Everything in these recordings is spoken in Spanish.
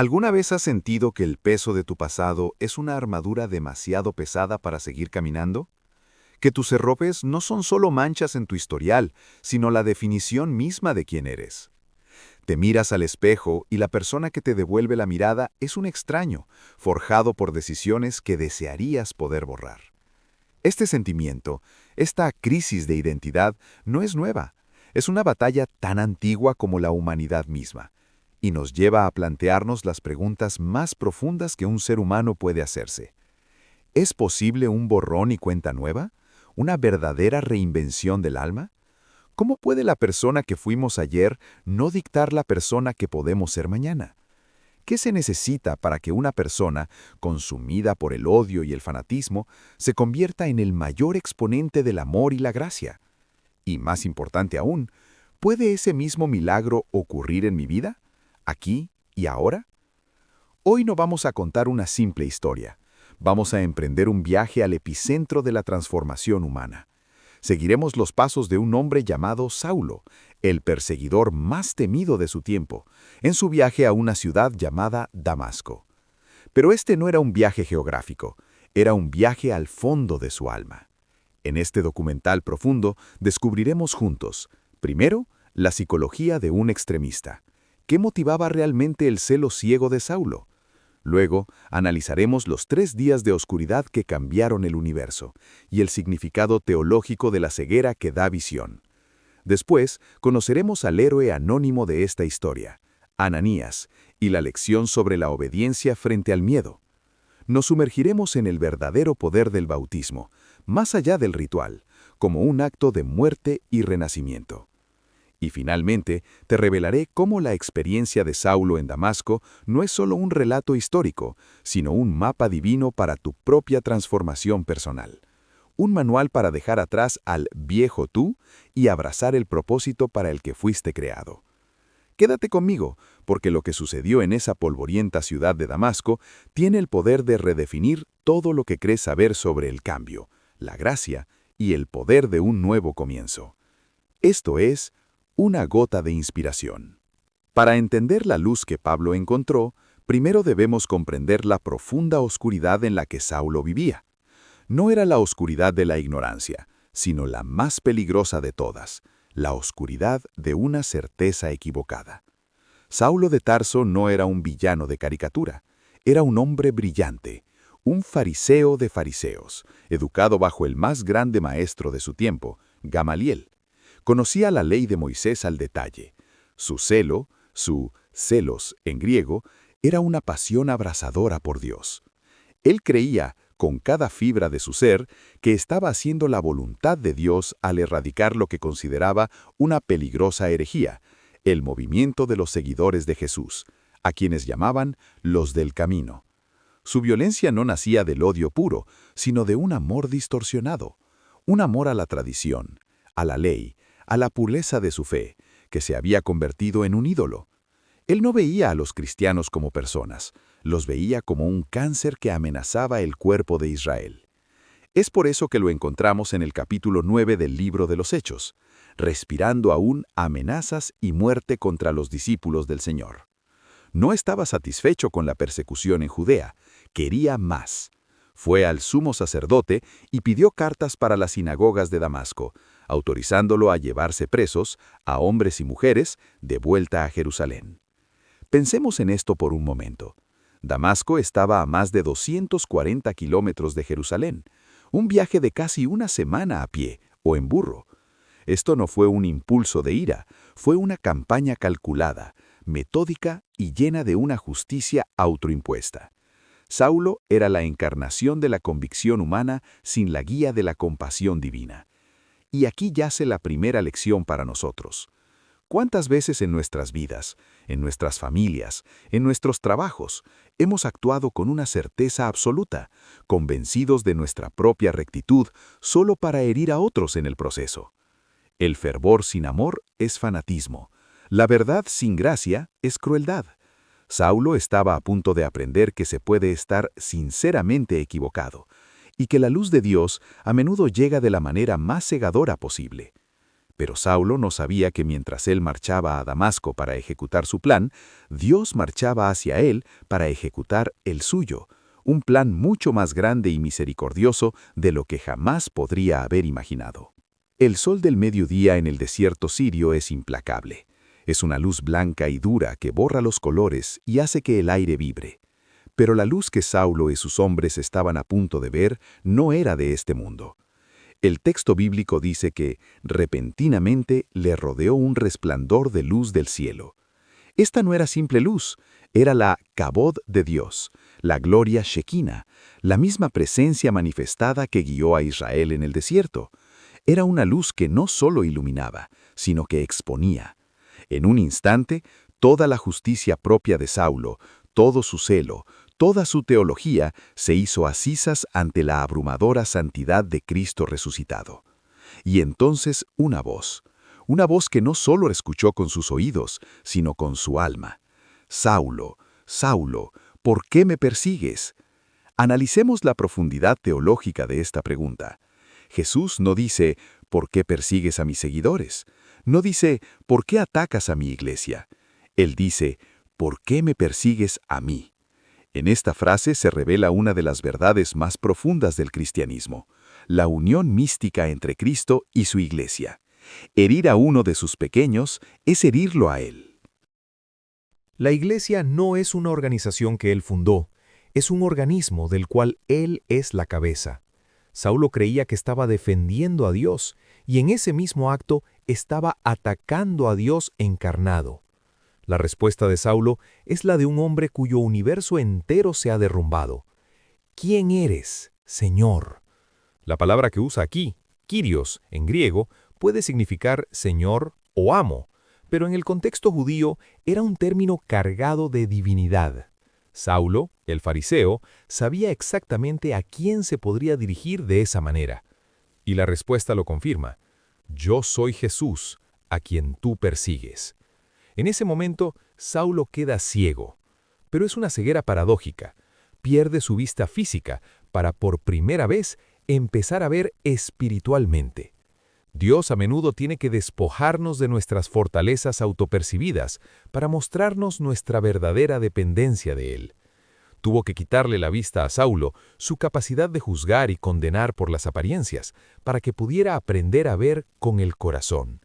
¿Alguna vez has sentido que el peso de tu pasado es una armadura demasiado pesada para seguir caminando? ¿Que tus errores no son solo manchas en tu historial, sino la definición misma de quién eres? Te miras al espejo y la persona que te devuelve la mirada es un extraño, forjado por decisiones que desearías poder borrar. Este sentimiento, esta crisis de identidad, no es nueva. Es una batalla tan antigua como la humanidad misma, y nos lleva a plantearnos las preguntas más profundas que un ser humano puede hacerse. ¿Es posible un borrón y cuenta nueva? ¿Una verdadera reinvención del alma? ¿Cómo puede la persona que fuimos ayer no dictar la persona que podemos ser mañana? ¿Qué se necesita para que una persona, consumida por el odio y el fanatismo, se convierta en el mayor exponente del amor y la gracia? Y más importante aún, ¿puede ese mismo milagro ocurrir en mi vida? ¿Aquí y ahora? Hoy no vamos a contar una simple historia. Vamos a emprender un viaje al epicentro de la transformación humana. Seguiremos los pasos de un hombre llamado Saulo, el perseguidor más temido de su tiempo, en su viaje a una ciudad llamada Damasco. Pero este no era un viaje geográfico, era un viaje al fondo de su alma. En este documental profundo descubriremos juntos, primero, la psicología de un extremista. ¿Qué motivaba realmente el celo ciego de Saulo? Luego, analizaremos los 3 días de oscuridad que cambiaron el universo y el significado teológico de la ceguera que da visión. Después, conoceremos al héroe anónimo de esta historia, Ananías, y la lección sobre la obediencia frente al miedo. Nos sumergiremos en el verdadero poder del bautismo, más allá del ritual, como un acto de muerte y renacimiento. Y finalmente, te revelaré cómo la experiencia de Saulo en Damasco no es solo un relato histórico, sino un mapa divino para tu propia transformación personal. Un manual para dejar atrás al viejo tú y abrazar el propósito para el que fuiste creado. Quédate conmigo, porque lo que sucedió en esa polvorienta ciudad de Damasco tiene el poder de redefinir todo lo que crees saber sobre el cambio, la gracia y el poder de un nuevo comienzo. Esto es una gota de inspiración. Para entender la luz que Pablo encontró, primero debemos comprender la profunda oscuridad en la que Saulo vivía. No era la oscuridad de la ignorancia, sino la más peligrosa de todas, la oscuridad de una certeza equivocada. Saulo de Tarso no era un villano de caricatura, era un hombre brillante, un fariseo de fariseos, educado bajo el más grande maestro de su tiempo, Gamaliel. Conocía la ley de Moisés al detalle. Su celo, su celos en griego, era una pasión abrasadora por Dios. Él creía, con cada fibra de su ser, que estaba haciendo la voluntad de Dios al erradicar lo que consideraba una peligrosa herejía, el movimiento de los seguidores de Jesús, a quienes llamaban los del camino. Su violencia no nacía del odio puro, sino de un amor distorsionado, un amor a la tradición, a la ley, a la pureza de su fe, que se había convertido en un ídolo. Él no veía a los cristianos como personas, los veía como un cáncer que amenazaba el cuerpo de Israel. Es por eso que lo encontramos en el capítulo 9 del libro de los Hechos, respirando aún amenazas y muerte contra los discípulos del Señor. No estaba satisfecho con la persecución en Judea, quería más. Fue al sumo sacerdote y pidió cartas para las sinagogas de Damasco, autorizándolo a llevarse presos, a hombres y mujeres, de vuelta a Jerusalén. Pensemos en esto por un momento. Damasco estaba a más de 240 kilómetros de Jerusalén, un viaje de casi una semana a pie o en burro. Esto no fue un impulso de ira, fue una campaña calculada, metódica y llena de una justicia autoimpuesta. Saulo era la encarnación de la convicción humana sin la guía de la compasión divina. Y aquí yace la primera lección para nosotros. ¿Cuántas veces en nuestras vidas, en nuestras familias, en nuestros trabajos, hemos actuado con una certeza absoluta, convencidos de nuestra propia rectitud solo para herir a otros en el proceso? El fervor sin amor es fanatismo. La verdad sin gracia es crueldad. Saulo estaba a punto de aprender que se puede estar sinceramente equivocado y que la luz de Dios a menudo llega de la manera más cegadora posible. Pero Saulo no sabía que mientras él marchaba a Damasco para ejecutar su plan, Dios marchaba hacia él para ejecutar el suyo, un plan mucho más grande y misericordioso de lo que jamás podría haber imaginado. El sol del mediodía en el desierto sirio es implacable. Es una luz blanca y dura que borra los colores y hace que el aire vibre. Pero la luz que Saulo y sus hombres estaban a punto de ver no era de este mundo. El texto bíblico dice que, repentinamente, le rodeó un resplandor de luz del cielo. Esta no era simple luz, era la Kabod de Dios, la gloria Shekinah, la misma presencia manifestada que guió a Israel en el desierto. Era una luz que no solo iluminaba, sino que exponía. En un instante, toda la justicia propia de Saulo, todo su celo, toda su teología se hizo asizas ante la abrumadora santidad de Cristo resucitado. Y entonces una voz que no solo escuchó con sus oídos, sino con su alma. Saulo, Saulo, ¿por qué me persigues? Analicemos la profundidad teológica de esta pregunta. Jesús no dice, ¿por qué persigues a mis seguidores? No dice, ¿por qué atacas a mi iglesia? Él dice, ¿por qué me persigues a mí? En esta frase se revela una de las verdades más profundas del cristianismo, la unión mística entre Cristo y su iglesia. Herir a uno de sus pequeños es herirlo a él. La iglesia no es una organización que él fundó, es un organismo del cual él es la cabeza. Saulo creía que estaba defendiendo a Dios y en ese mismo acto estaba atacando a Dios encarnado. La respuesta de Saulo es la de un hombre cuyo universo entero se ha derrumbado. ¿Quién eres, Señor? La palabra que usa aquí, Kyrios, en griego, puede significar Señor o amo, pero en el contexto judío era un término cargado de divinidad. Saulo, el fariseo, sabía exactamente a quién se podría dirigir de esa manera. Y la respuesta lo confirma. Yo soy Jesús, a quien tú persigues. En ese momento, Saulo queda ciego, pero es una ceguera paradójica. Pierde su vista física para, por primera vez, empezar a ver espiritualmente. Dios a menudo tiene que despojarnos de nuestras fortalezas autopercibidas para mostrarnos nuestra verdadera dependencia de Él. Tuvo que quitarle la vista a Saulo, su capacidad de juzgar y condenar por las apariencias, para que pudiera aprender a ver con el corazón.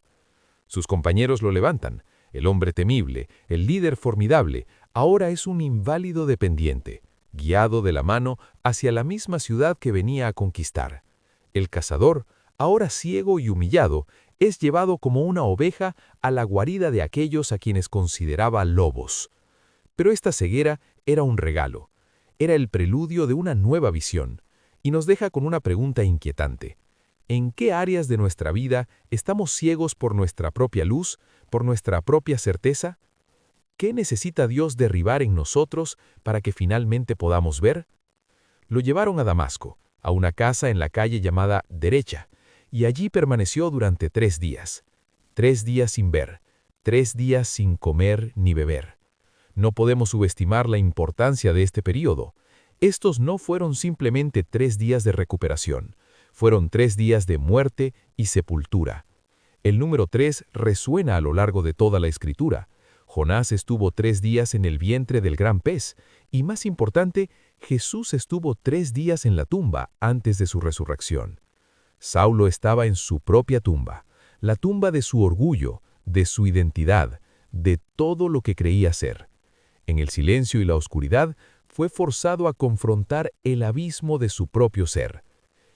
Sus compañeros lo levantan. El hombre temible, el líder formidable, ahora es un inválido dependiente, guiado de la mano hacia la misma ciudad que venía a conquistar. El cazador, ahora ciego y humillado, es llevado como una oveja a la guarida de aquellos a quienes consideraba lobos. Pero esta ceguera era un regalo, era el preludio de una nueva visión, y nos deja con una pregunta inquietante. ¿En qué áreas de nuestra vida estamos ciegos por nuestra propia luz, por nuestra propia certeza? ¿Qué necesita Dios derribar en nosotros para que finalmente podamos ver? Lo llevaron a Damasco, a una casa en la calle llamada Derecha, y allí permaneció durante 3 días. 3 días sin ver, 3 días sin comer ni beber. No podemos subestimar la importancia de este período. Estos no fueron simplemente 3 días de recuperación. Fueron 3 días de muerte y sepultura. El número 3 resuena a lo largo de toda la Escritura. Jonás estuvo 3 días en el vientre del gran pez, y más importante, Jesús estuvo 3 días en la tumba antes de su resurrección. Saulo estaba en su propia tumba, la tumba de su orgullo, de su identidad, de todo lo que creía ser. En el silencio y la oscuridad, fue forzado a confrontar el abismo de su propio ser.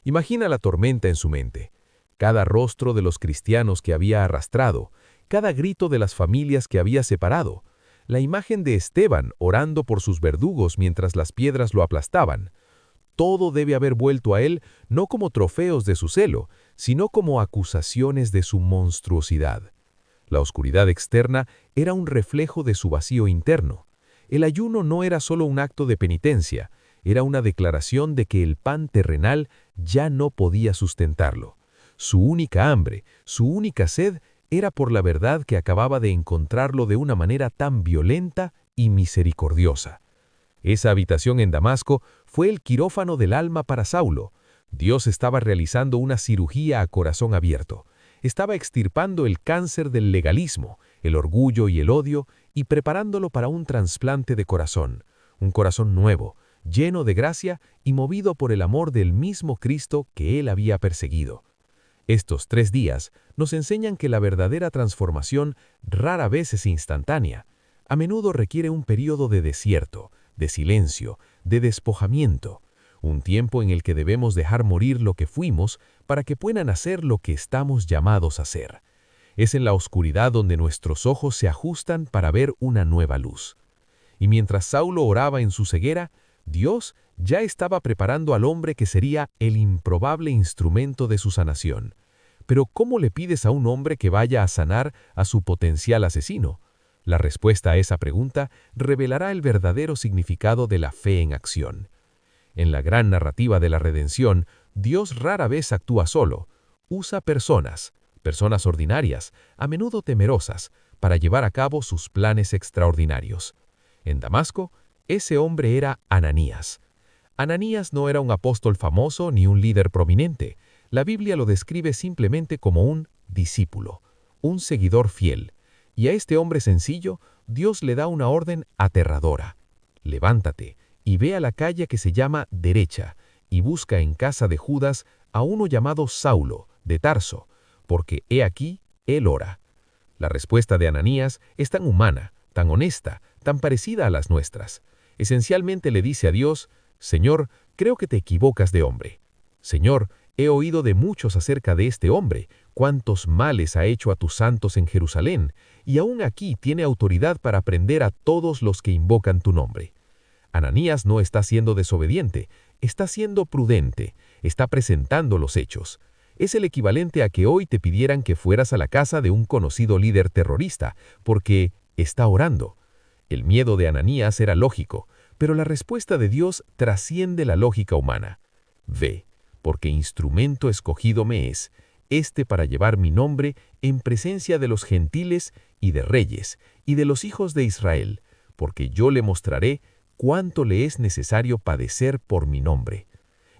Imagina la tormenta en su mente, cada rostro de los cristianos que había arrastrado, cada grito de las familias que había separado, la imagen de Esteban orando por sus verdugos mientras las piedras lo aplastaban. Todo debe haber vuelto a él no como trofeos de su celo, sino como acusaciones de su monstruosidad. La oscuridad externa era un reflejo de su vacío interno. El ayuno no era solo un acto de penitencia, era una declaración de que el pan terrenal ya no podía sustentarlo. Su única hambre, su única sed, era por la verdad que acababa de encontrarlo de una manera tan violenta y misericordiosa. Esa habitación en Damasco fue el quirófano del alma para Saulo. Dios estaba realizando una cirugía a corazón abierto. Estaba extirpando el cáncer del legalismo, el orgullo y el odio, y preparándolo para un trasplante de corazón, un corazón nuevo, lleno de gracia y movido por el amor del mismo Cristo que él había perseguido. Estos 3 días nos enseñan que la verdadera transformación rara vez es instantánea. A menudo requiere un período de desierto, de silencio, de despojamiento, un tiempo en el que debemos dejar morir lo que fuimos para que puedan hacer lo que estamos llamados a hacer. Es en la oscuridad donde nuestros ojos se ajustan para ver una nueva luz. Y mientras Saulo oraba en su ceguera, Dios ya estaba preparando al hombre que sería el improbable instrumento de su sanación. Pero ¿cómo le pides a un hombre que vaya a sanar a su potencial asesino? La respuesta a esa pregunta revelará el verdadero significado de la fe en acción. En la gran narrativa de la redención, Dios rara vez actúa solo. Usa personas ordinarias, a menudo temerosas, para llevar a cabo sus planes extraordinarios. En Damasco, ese hombre era Ananías. Ananías no era un apóstol famoso ni un líder prominente. La Biblia lo describe simplemente como un discípulo, un seguidor fiel. Y a este hombre sencillo, Dios le da una orden aterradora. Levántate y ve a la calle que se llama Derecha y busca en casa de Judas a uno llamado Saulo, de Tarso, porque he aquí, él ora. La respuesta de Ananías es tan humana, tan honesta, tan parecida a las nuestras. Esencialmente le dice a Dios: Señor, creo que te equivocas de hombre. Señor, he oído de muchos acerca de este hombre, cuántos males ha hecho a tus santos en Jerusalén, y aún aquí tiene autoridad para prender a todos los que invocan tu nombre. Ananías no está siendo desobediente, está siendo prudente, está presentando los hechos. Es el equivalente a que hoy te pidieran que fueras a la casa de un conocido líder terrorista, porque está orando. El miedo de Ananías era lógico, pero la respuesta de Dios trasciende la lógica humana. Ve, porque instrumento escogido me es, para llevar mi nombre en presencia de los gentiles y de reyes y de los hijos de Israel, porque yo le mostraré cuánto le es necesario padecer por mi nombre.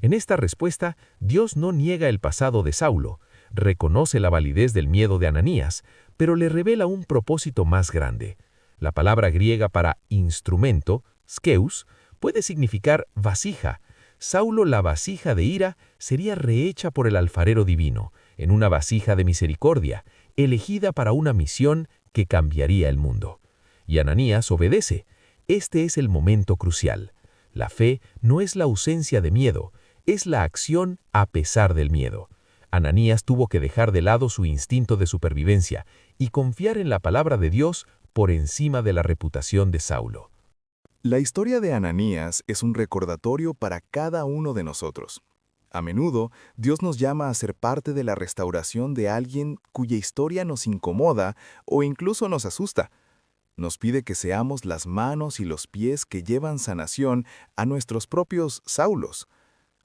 En esta respuesta, Dios no niega el pasado de Saulo, reconoce la validez del miedo de Ananías, pero le revela un propósito más grande. La palabra griega para instrumento, skeus, puede significar vasija. Saulo, la vasija de ira, sería rehecha por el alfarero divino, en una vasija de misericordia, elegida para una misión que cambiaría el mundo. Y Ananías obedece. Este es el momento crucial. La fe no es la ausencia de miedo, es la acción a pesar del miedo. Ananías tuvo que dejar de lado su instinto de supervivencia y confiar en la palabra de Dios por encima de la reputación de Saulo. La historia de Ananías es un recordatorio para cada uno de nosotros. A menudo, Dios nos llama a ser parte de la restauración de alguien cuya historia nos incomoda o incluso nos asusta. Nos pide que seamos las manos y los pies que llevan sanación a nuestros propios Saulos.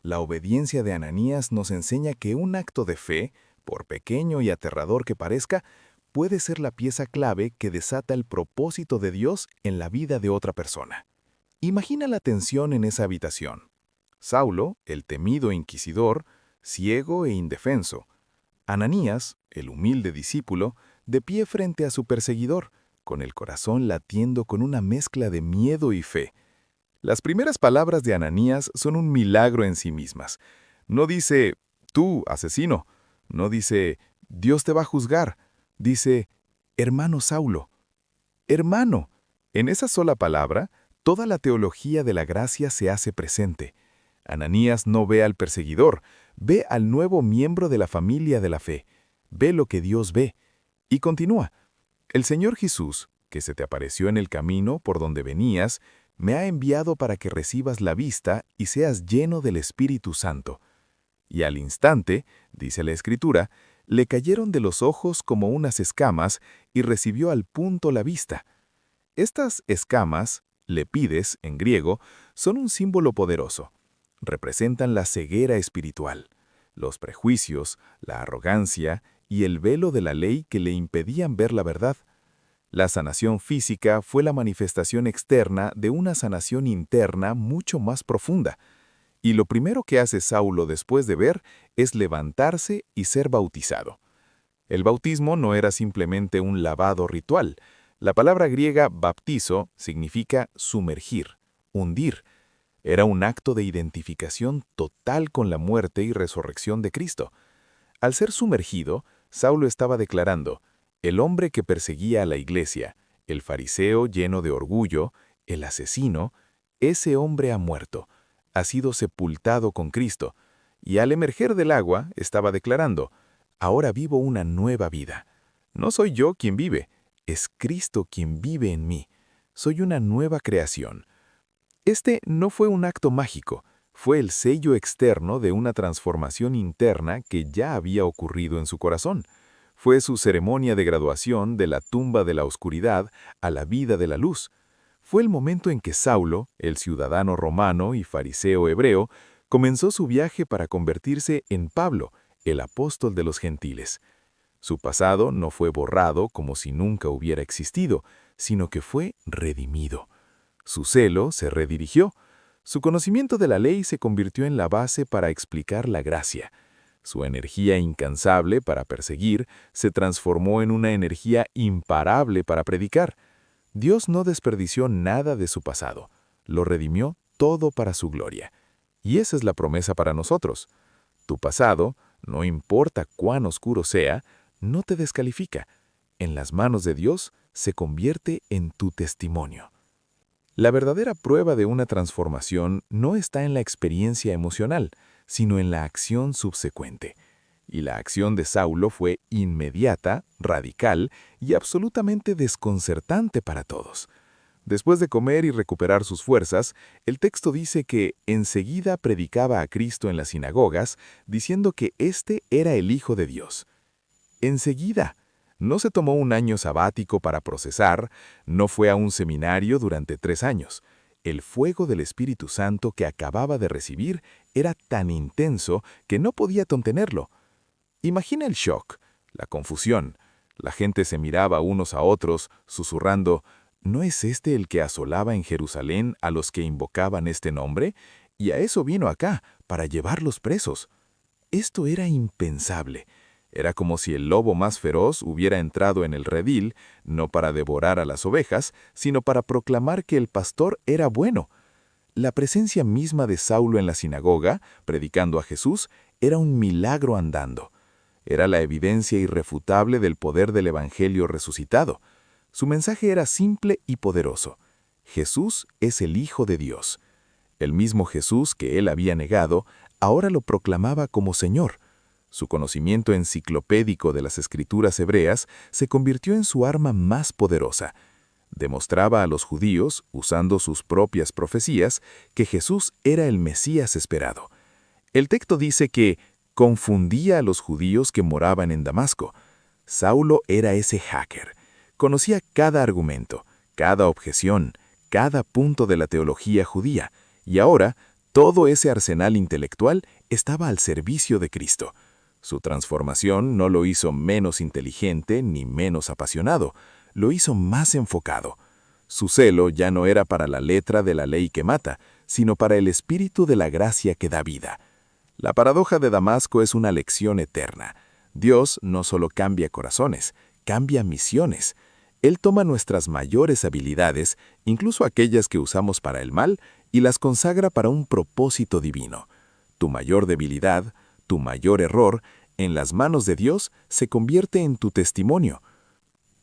La obediencia de Ananías nos enseña que un acto de fe, por pequeño y aterrador que parezca, puede ser la pieza clave que desata el propósito de Dios en la vida de otra persona. Imagina la tensión en esa habitación. Saulo, el temido inquisidor, ciego e indefenso. Ananías, el humilde discípulo, de pie frente a su perseguidor, con el corazón latiendo con una mezcla de miedo y fe. Las primeras palabras de Ananías son un milagro en sí mismas. No dice, tú, asesino. No dice, Dios te va a juzgar. Dice, hermano Saulo. Hermano. En esa sola palabra, toda la teología de la gracia se hace presente. Ananías no ve al perseguidor, ve al nuevo miembro de la familia de la fe. Ve lo que Dios ve. Y continúa. El Señor Jesús, que se te apareció en el camino por donde venías, me ha enviado para que recibas la vista y seas lleno del Espíritu Santo. Y al instante, dice la Escritura, le cayeron de los ojos como unas escamas y recibió al punto la vista. Estas escamas, lepides en griego, son un símbolo poderoso. Representan la ceguera espiritual, los prejuicios, la arrogancia y el velo de la ley que le impedían ver la verdad. La sanación física fue la manifestación externa de una sanación interna mucho más profunda. Y lo primero que hace Saulo después de ver es levantarse y ser bautizado. El bautismo no era simplemente un lavado ritual. La palabra griega baptizo significa sumergir, hundir. Era un acto de identificación total con la muerte y resurrección de Cristo. Al ser sumergido, Saulo estaba declarando, el hombre que perseguía a la iglesia, el fariseo lleno de orgullo, el asesino, ese hombre ha muerto, ha sido sepultado con Cristo, y al emerger del agua estaba declarando, ahora vivo una nueva vida. No soy yo quien vive, es Cristo quien vive en mí. Soy una nueva creación. Este no fue un acto mágico, fue el sello externo de una transformación interna que ya había ocurrido en su corazón. Fue su ceremonia de graduación de la tumba de la oscuridad a la vida de la luz. Fue el momento en que Saulo, el ciudadano romano y fariseo hebreo, comenzó su viaje para convertirse en Pablo, el apóstol de los gentiles. Su pasado no fue borrado como si nunca hubiera existido, sino que fue redimido. Su celo se redirigió. Su conocimiento de la ley se convirtió en la base para explicar la gracia. Su energía incansable para perseguir se transformó en una energía imparable para predicar. Dios no desperdició nada de su pasado, lo redimió todo para su gloria. Y esa es la promesa para nosotros. Tu pasado, no importa cuán oscuro sea, no te descalifica. En las manos de Dios se convierte en tu testimonio. La verdadera prueba de una transformación no está en la experiencia emocional, sino en la acción subsecuente. Y la acción de Saulo fue inmediata, radical y absolutamente desconcertante para todos. Después de comer y recuperar sus fuerzas, el texto dice que enseguida predicaba a Cristo en las sinagogas, diciendo que éste era el Hijo de Dios. Enseguida. No se tomó un año sabático para procesar, no fue a un seminario durante 3 años. El fuego del Espíritu Santo que acababa de recibir era tan intenso que no podía contenerlo. Imagina el shock, la confusión. La gente se miraba unos a otros, susurrando, ¿no es este el que asolaba en Jerusalén a los que invocaban este nombre? Y a eso vino acá, para llevarlos presos. Esto era impensable. Era como si el lobo más feroz hubiera entrado en el redil, no para devorar a las ovejas, sino para proclamar que el pastor era bueno. La presencia misma de Saulo en la sinagoga, predicando a Jesús, era un milagro andando. Era la evidencia irrefutable del poder del Evangelio resucitado. Su mensaje era simple y poderoso. Jesús es el Hijo de Dios. El mismo Jesús que él había negado, ahora lo proclamaba como Señor. Su conocimiento enciclopédico de las escrituras hebreas se convirtió en su arma más poderosa. Demostraba a los judíos, usando sus propias profecías, que Jesús era el Mesías esperado. El texto dice que confundía a los judíos que moraban en Damasco. Saulo era ese hacker. Conocía cada argumento, cada objeción, cada punto de la teología judía, y ahora todo ese arsenal intelectual estaba al servicio de Cristo. Su transformación no lo hizo menos inteligente ni menos apasionado, lo hizo más enfocado. Su celo ya no era para la letra de la ley que mata, sino para el espíritu de la gracia que da vida. La paradoja de Damasco es una lección eterna. Dios no solo cambia corazones, cambia misiones. Él toma nuestras mayores habilidades, incluso aquellas que usamos para el mal, y las consagra para un propósito divino. Tu mayor debilidad, tu mayor error, en las manos de Dios se convierte en tu testimonio.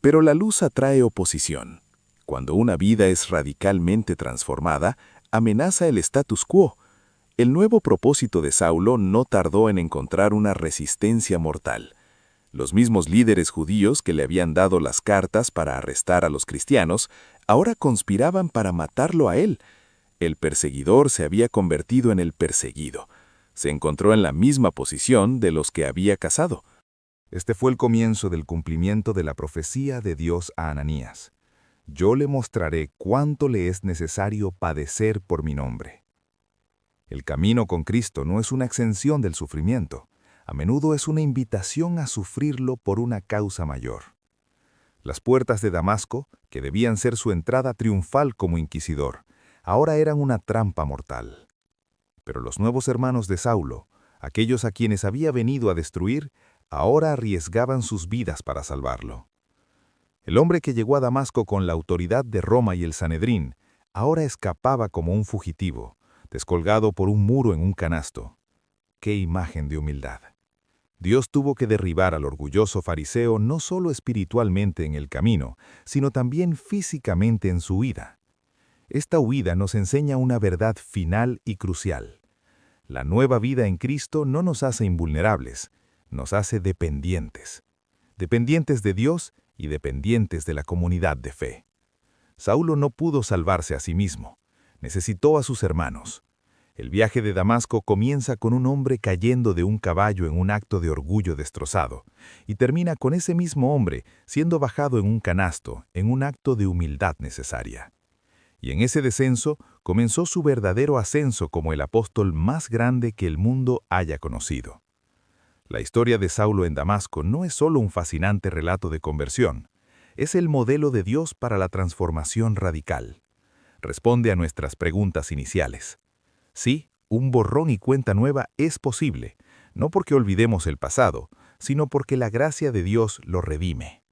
Pero la luz atrae oposición. Cuando una vida es radicalmente transformada, amenaza el status quo. El nuevo propósito de Saulo no tardó en encontrar una resistencia mortal. Los mismos líderes judíos que le habían dado las cartas para arrestar a los cristianos, ahora conspiraban para matarlo a él. El perseguidor se había convertido en el perseguido. Se encontró en la misma posición de los que había cazado. Este fue el comienzo del cumplimiento de la profecía de Dios a Ananías. Yo le mostraré cuánto le es necesario padecer por mi nombre. El camino con Cristo no es una exención del sufrimiento. A menudo es una invitación a sufrirlo por una causa mayor. Las puertas de Damasco, que debían ser su entrada triunfal como inquisidor, ahora eran una trampa mortal. Pero los nuevos hermanos de Saulo, aquellos a quienes había venido a destruir, ahora arriesgaban sus vidas para salvarlo. El hombre que llegó a Damasco con la autoridad de Roma y el Sanedrín, ahora escapaba como un fugitivo, descolgado por un muro en un canasto. ¡Qué imagen de humildad! Dios tuvo que derribar al orgulloso fariseo no solo espiritualmente en el camino, sino también físicamente en su huida. Esta huida nos enseña una verdad final y crucial. La nueva vida en Cristo no nos hace invulnerables, nos hace dependientes. Dependientes de Dios y dependientes de la comunidad de fe. Saulo no pudo salvarse a sí mismo, necesitó a sus hermanos. El viaje de Damasco comienza con un hombre cayendo de un caballo en un acto de orgullo destrozado, y termina con ese mismo hombre siendo bajado en un canasto, en un acto de humildad necesaria. Y en ese descenso comenzó su verdadero ascenso como el apóstol más grande que el mundo haya conocido. La historia de Saulo en Damasco no es solo un fascinante relato de conversión, es el modelo de Dios para la transformación radical. Responde a nuestras preguntas iniciales. Sí, un borrón y cuenta nueva es posible, no porque olvidemos el pasado, sino porque la gracia de Dios lo redime.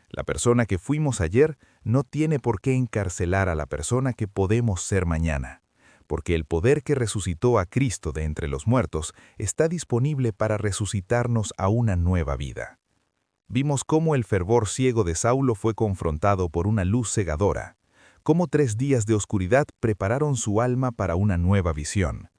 La persona que fuimos ayer no tiene por qué encarcelar a la persona que podemos ser mañana, porque el poder que resucitó a Cristo de entre los muertos está disponible para resucitarnos a una nueva vida. Vimos cómo el fervor ciego de Saulo fue confrontado por una luz cegadora, cómo 3 días de oscuridad prepararon su alma para una nueva visión,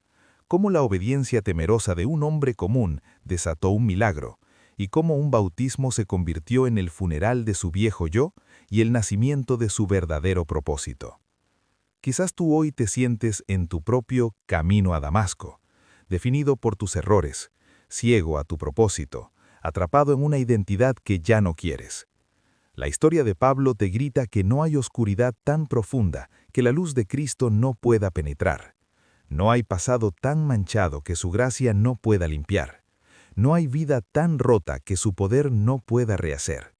cómo la obediencia temerosa de un hombre común desató un milagro, y cómo un bautismo se convirtió en el funeral de su viejo yo y el nacimiento de su verdadero propósito. Quizás tú hoy te sientes en tu propio camino a Damasco, definido por tus errores, ciego a tu propósito, atrapado en una identidad que ya no quieres. La historia de Pablo te grita que no hay oscuridad tan profunda que la luz de Cristo no pueda penetrar. No hay pasado tan manchado que su gracia no pueda limpiar. No hay vida tan rota que su poder no pueda rehacer.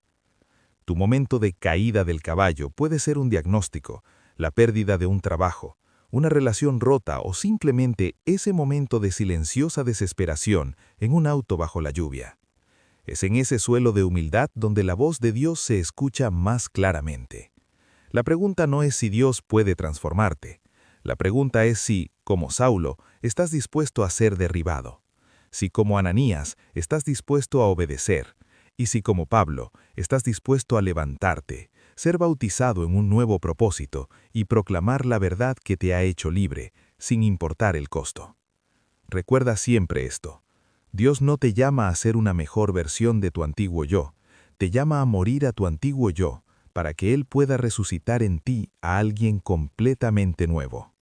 Tu momento de caída del caballo puede ser un diagnóstico, la pérdida de un trabajo, una relación rota o simplemente ese momento de silenciosa desesperación en un auto bajo la lluvia. Es en ese suelo de humildad donde la voz de Dios se escucha más claramente. La pregunta no es si Dios puede transformarte. La pregunta es si, como Saulo, estás dispuesto a ser derribado. Si, como Ananías, estás dispuesto a obedecer. Y si, como Pablo, estás dispuesto a levantarte, ser bautizado en un nuevo propósito y proclamar la verdad que te ha hecho libre, sin importar el costo. Recuerda siempre esto. Dios no te llama a ser una mejor versión de tu antiguo yo, te llama a morir a tu antiguo yo, para que Él pueda resucitar en ti a alguien completamente nuevo.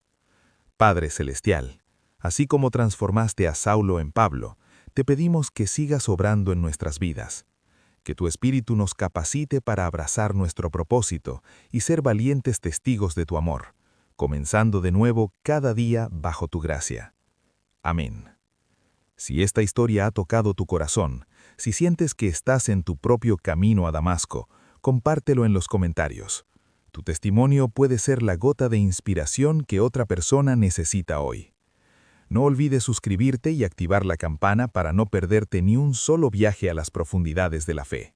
Padre Celestial, así como transformaste a Saulo en Pablo, te pedimos que sigas obrando en nuestras vidas, que tu Espíritu nos capacite para abrazar nuestro propósito y ser valientes testigos de tu amor, comenzando de nuevo cada día bajo tu gracia. Amén. Si esta historia ha tocado tu corazón, si sientes que estás en tu propio camino a Damasco, compártelo en los comentarios. Tu testimonio puede ser la gota de inspiración que otra persona necesita hoy. No olvides suscribirte y activar la campana para no perderte ni un solo viaje a las profundidades de la fe.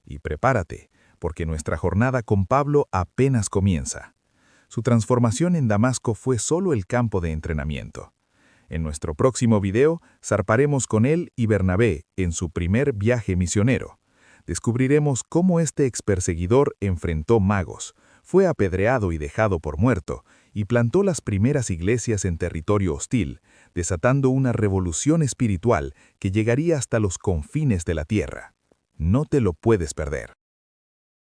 Y prepárate, porque nuestra jornada con Pablo apenas comienza. Su transformación en Damasco fue solo el campo de entrenamiento. En nuestro próximo video, zarparemos con él y Bernabé en su primer viaje misionero. Descubriremos cómo este experseguidor enfrentó magos, fue apedreado y dejado por muerto, y plantó las primeras iglesias en territorio hostil, desatando una revolución espiritual que llegaría hasta los confines de la tierra. No te lo puedes perder.